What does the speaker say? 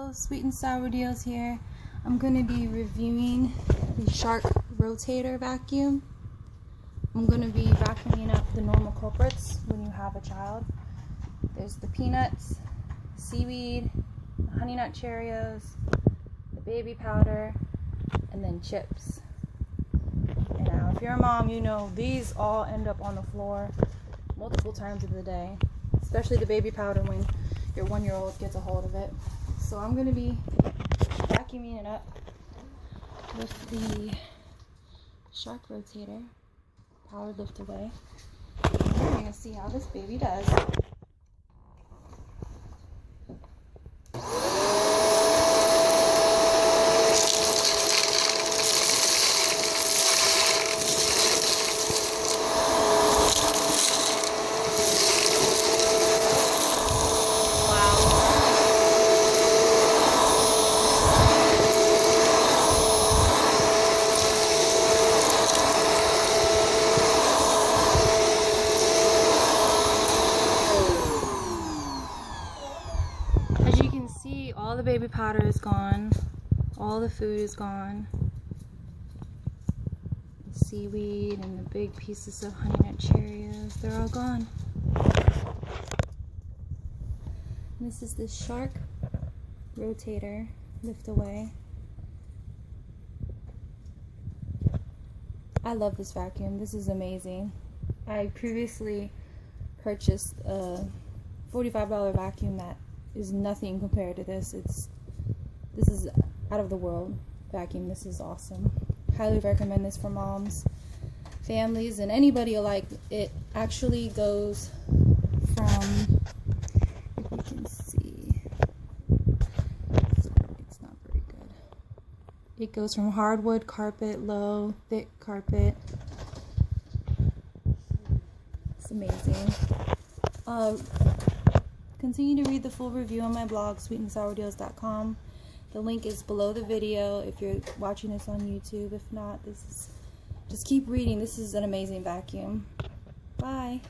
Hello, Sweet and Sour Deals here. I'm going to be reviewing the Shark Rotator vacuum. I'm going to be vacuuming up the normal culprits when you have a child. There's the peanuts, seaweed, the honey nut Cheerios, the baby powder, and then chips. And now if you're a mom, you know these all end up on the floor multiple times of the day, especially the baby powder when your 1-year-old gets a hold of it. So I'm going to be vacuuming it up with the Shark Rotator powered lift away. We're going to see how this baby does. As you can see, all the baby powder is gone, all the food is gone, the seaweed and the big pieces of honey nut Cheerios, they're all gone. And this is the Shark Rotator lift away. I love this vacuum. This is amazing. I previously purchased a $45 vacuum that is nothing compared to this. This is out of the world vacuum. This is awesome. Highly recommend this for moms, families, and anybody alike. It actually goes from, if you can see, sorry, it's not very good. It goes from hardwood carpet, low, thick carpet. It's amazing. Continue to read the full review on my blog, sweetandsourdeals.com. The link is below the video if you're watching this on YouTube. If not, just keep reading. This is an amazing vacuum. Bye.